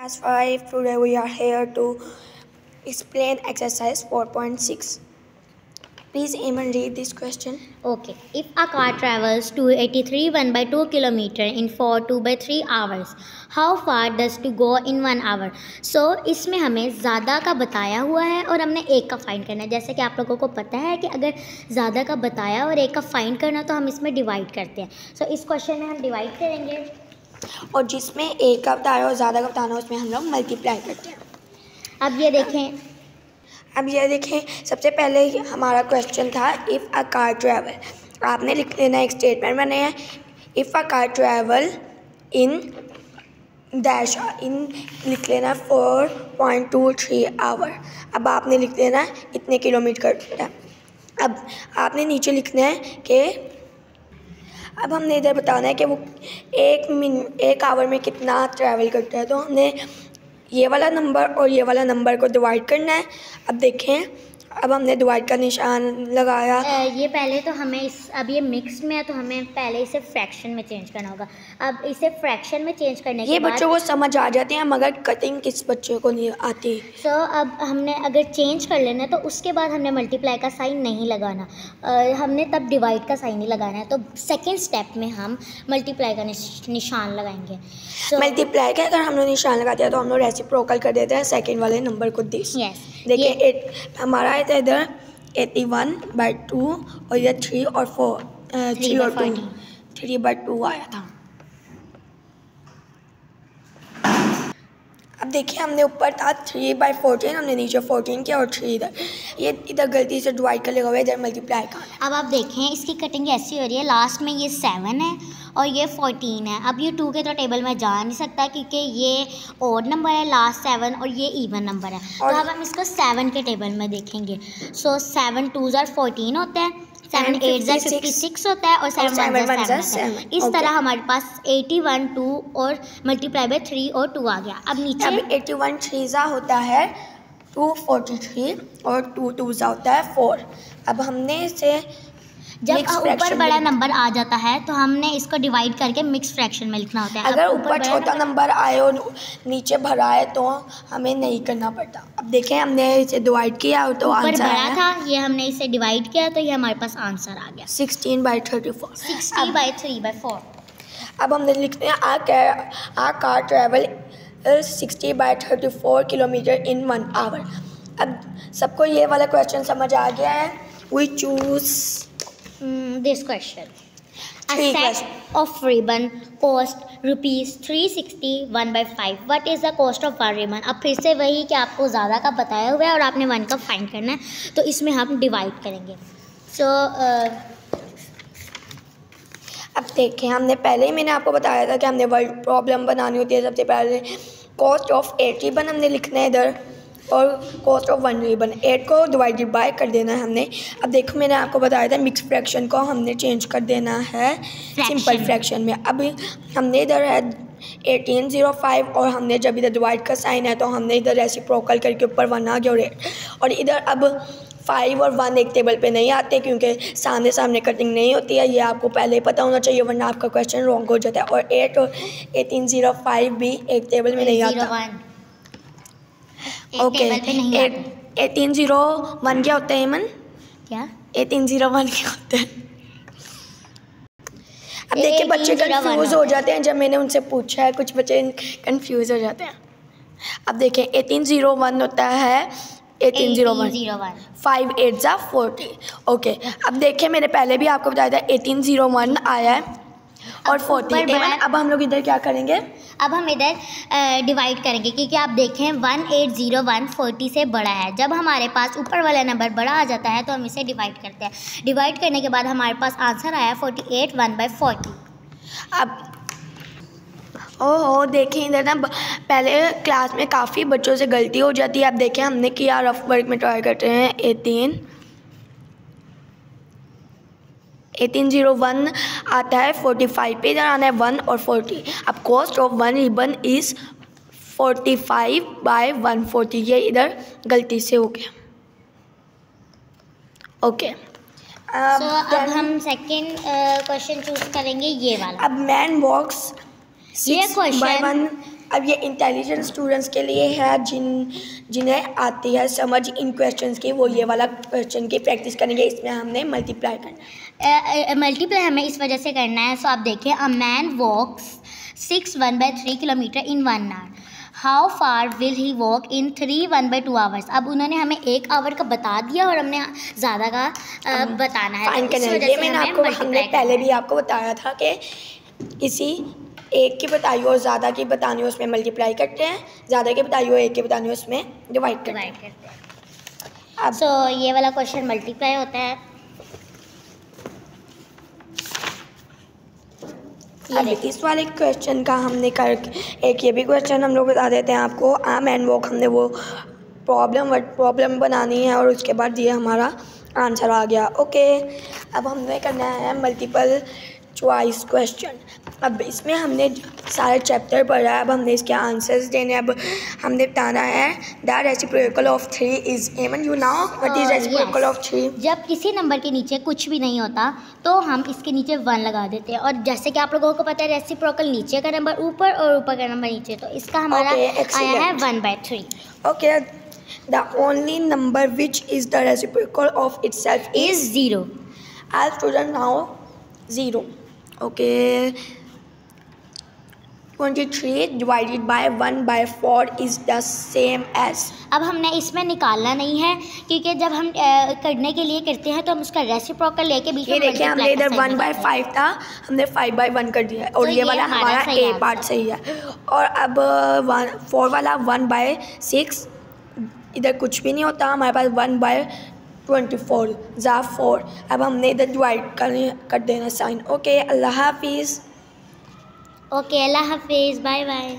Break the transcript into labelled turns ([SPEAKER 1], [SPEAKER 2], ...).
[SPEAKER 1] Class 5, today we are here to explain exercise 4.6. Please Eamon read this question.
[SPEAKER 2] Okay, if a car travels 283 1 by 2 kilometer in 4 2 by 3 hours, how far does to go in 1 hour? So इसमें हमें ज़्यादा का बताया हुआ है और हमने एक का फाइंड करना है। जैसे कि आप लोगों को पता है कि अगर ज़्यादा का बताया और एक का फाइंड करना तो हम इसमें डिवाइड करते हैं। सो इस क्वेश्चन में हम डिवाइड करेंगे
[SPEAKER 1] और जिसमें एक का बताना और ज़्यादा का बताना उसमें हम लोग मल्टीप्लाई करते हैं।
[SPEAKER 2] अब ये देखें
[SPEAKER 1] सबसे पहले हमारा क्वेश्चन था इफ़ अ कार ट्रैवल। आपने लिख लेना एक स्टेटमेंट बने हैं if a car travel in dash in लिख लेना 4.23 आवर। अब आपने लिख लेना इतने किलोमीटर करता है। अब आपने नीचे लिखना है कि अब हमने इधर बताना है कि वो एक आवर में कितना ट्रैवल करता है। तो हमने ये वाला नंबर और ये वाला नंबर को डिवाइड करना है। अब देखें, अब हमने डिवाइड का निशान लगाया।
[SPEAKER 2] ये पहले तो हमें अब ये मिक्स में है तो हमें पहले इसे फ्रैक्शन में चेंज करना होगा। अब इसे फ्रैक्शन में चेंज करने के बाद
[SPEAKER 1] बच्चों को समझ आ जाते हैं मगर कटिंग किस बच्चे को नहीं आती।
[SPEAKER 2] अब हमने अगर चेंज कर लेना है तो उसके बाद हमने मल्टीप्लाई का साइन नहीं लगाना, हमने तब डिवाइड का साइन ही लगाना है। तो सेकेंड स्टेप में हम मल्टीप्लाई का निशान लगाएंगे।
[SPEAKER 1] मल्टीप्लाई का अगर हम लोग निशान लगाते हैं तो हम लोग रेसिप्रोकल कर देते हैं सेकेंड वाले नंबर को। देखिए हमारा है इधर 81/2 और ये 3 और 4 3 और 2 3/2 आया था। अब देखिए हमने ऊपर था 3/14, हमने नीचे 14 किया और 3 इधर गलती से डिवाइड कर लिया हुआ है, इधर मल्टीप्लाई का।
[SPEAKER 2] अब आप देखें इसकी कटिंग ऐसी हो रही है, लास्ट में ये 7 है और ये 14 है। अब ये 2 के तो टेबल में जा नहीं सकता क्योंकि ये ऑड नंबर है, लास्ट 7 और ये इवन नंबर है। तो अब हम इसको 7 के टेबल में देखेंगे। 7 2s are 14 होता है, 7 8s are 56 होता है और 7 1s are 7। इस तरह हमारे पास 81 2 और मल्टीप्लाई बाय 3 और 2 आ गया। अब नीचे
[SPEAKER 1] 81 3s होता है 243 और 2 2s होता है 4। अब हमने इसे
[SPEAKER 2] जब ऊपर बड़ा नंबर आ जाता है तो हमने इसको डिवाइड करके मिक्स फ्रैक्शन में लिखना होता है।
[SPEAKER 1] अगर ऊपर छोटा नंबर आए और नीचे भरा है तो हमें नहीं करना पड़ता। अब देखें हमने इसे डिवाइड किया तो आंसर
[SPEAKER 2] बड़ा था, ये हमने इसे डिवाइड किया तो ये हमारे पास आंसर आ गया
[SPEAKER 1] 16/34
[SPEAKER 2] 60/3/4।
[SPEAKER 1] अब हमने लिखते हैं a car travel 60/34 kilometre in 1 hour. अब सबको ये वाला क्वेश्चन समझ आ गया है। We choose
[SPEAKER 2] this question. A set of ribbon cost ₹360 1/5. What is the cost of one ribbon? अब फिर से वही कि आपको ज़्यादा का बताया हुआ है और आपने 1 का फाइंड करना है, तो इसमें हम डिवाइड करेंगे।
[SPEAKER 1] अब देखें हमने पहले ही मैंने आपको बताया था कि हमने वर्ड प्रॉब्लम बनानी होती है। सबसे पहले कॉस्ट ऑफ 8 रिबन हमने लिखना है इधर और कॉस्ट ऑफ 1 रिबन 8 को डिवाइडेड बाय कर देना है हमने। अब देखो मैंने आपको बताया था मिक्स फ्रैक्शन को हमने चेंज कर देना है सिंपल फ्रैक्शन में। अब हमने इधर है 1805 और हमने जब इधर डिवाइड का साइन है तो हमने इधर रेसिप्रोकल करके ऊपर 1 आ गया और इधर अब 5 और 1 एक टेबल पे नहीं आते क्योंकि सामने सामने कटिंग नहीं होती है। ये आपको पहले ही पता होना चाहिए वरना आपका क्वेश्चन रॉन्ग हो जाता है। और 8 और 1805 भी एक टेबल में नहीं आता। ओके 1801 क्या होता है मन?
[SPEAKER 2] क्या
[SPEAKER 1] 1801 क्या होता है? अब देखिए बच्चे कंफ्यूज हो जाते हैं जब मैंने उनसे पूछा है, कुछ बच्चे कंफ्यूज हो जाते हैं। अब देखें 1801 होता है 1801 5 8s are 40। ओके अब देखें मैंने पहले भी आपको बताया था 1801 आया है और 40। अब हम लोग इधर क्या करेंगे?
[SPEAKER 2] अब हम इधर डिवाइड करेंगे क्योंकि आप देखें 1801 40 से बड़ा है। जब हमारे पास ऊपर वाला नंबर बड़ा आ जाता है तो हम इसे डिवाइड करते हैं। डिवाइड करने के बाद हमारे पास आंसर आया 48 1/40।
[SPEAKER 1] अब ओहो देखें इधर ना पहले क्लास में काफ़ी बच्चों से गलती हो जाती है। अब देखें हमने किया रफ वर्क में ट्राई करते हैं 1801 आता है 45 पे, इधर आना है 1 और 40। अब कॉस्ट ऑफ 1 रिबन इज़ 45/140। ये इधर गलती से हो गया। ओके
[SPEAKER 2] अब हम सेकंड क्वेश्चन चूज करेंगे ये वाला।
[SPEAKER 1] अब मैन वॉक्स
[SPEAKER 2] ये क्वेश्चन
[SPEAKER 1] अब ये इंटेलिजेंट स्टूडेंट्स के लिए है जिन्हें आती है समझ इन क्वेश्चंस की, वो ये वाला क्वेश्चन की प्रैक्टिस करेंगे। इसमें हमने मल्टीप्लाई करना है।
[SPEAKER 2] मल्टीप्लाई हमें इस वजह से करना है। सो आप देखिए, a man walks 6 1/3 kilometre in 1 hour, how far will he walk in 3 1/2 hours. अब उन्होंने हमें 1 आवर का बता दिया और हमने ज़्यादा का बताना है।
[SPEAKER 1] फाइन करना है। ये हमने पहले भी आपको बताया था कि किसी एक की बताई हो ज़्यादा की बतानी हो उसमें मल्टीप्लाई करते हैं, ज़्यादा की बताई हो एक की बतानी हो उसमें डिवाइड करते हैं।
[SPEAKER 2] अब सो ये वाला क्वेश्चन मल्टीप्लाई होता है।
[SPEAKER 1] अब इस वाले क्वेश्चन का हमने एक ये भी क्वेश्चन हम लोग बता देते हैं आपको। आ मैन वॉक, हमने वो प्रॉब्लम बनानी है और उसके बाद ये हमारा आंसर आ गया। ओके, अब हमने करना है मल्टीपल चॉइस क्वेश्चन। अब इसमें हमने सारे चैप्टर पढ़ा है, अब हमने इसके आंसर्स देने। अब हमने बताना है the reciprocal of 3 is even. You know what is reciprocal of 3?
[SPEAKER 2] जब किसी नंबर के नीचे कुछ भी नहीं होता तो हम इसके नीचे 1 लगा देते हैं, और जैसे कि आप लोगों को पता है रेसिप्रोकल नीचे का नंबर ऊपर और ऊपर का नंबर नीचे, तो इसका हमारा आया है 1/3।
[SPEAKER 1] Okay, the only number which is the reciprocal of itself
[SPEAKER 2] is 0।
[SPEAKER 1] I student now 0। Okay, 23 divided by 1/4 is the same as.
[SPEAKER 2] अब हमने इसमें निकालना नहीं है, क्योंकि जब हम करने के लिए करते हैं तो हम उसका रेसिप्रोकल लेके बीच में
[SPEAKER 1] देखिए हमने इधर 1/5 था, हमने 5/1 कर दिया है, और
[SPEAKER 2] तो
[SPEAKER 1] ये वाला हमारा ए पार्ट सही है। और अब 4 वाला 1/6, इधर कुछ भी नहीं होता, हमारे पास 1/24 ज़ा 4। अब हमने इधर डिवाइड कर देना साइन। ओके, अल्लाह हाफिज़।
[SPEAKER 2] ओके, अल्लाह हाफिज़, बाय बाय।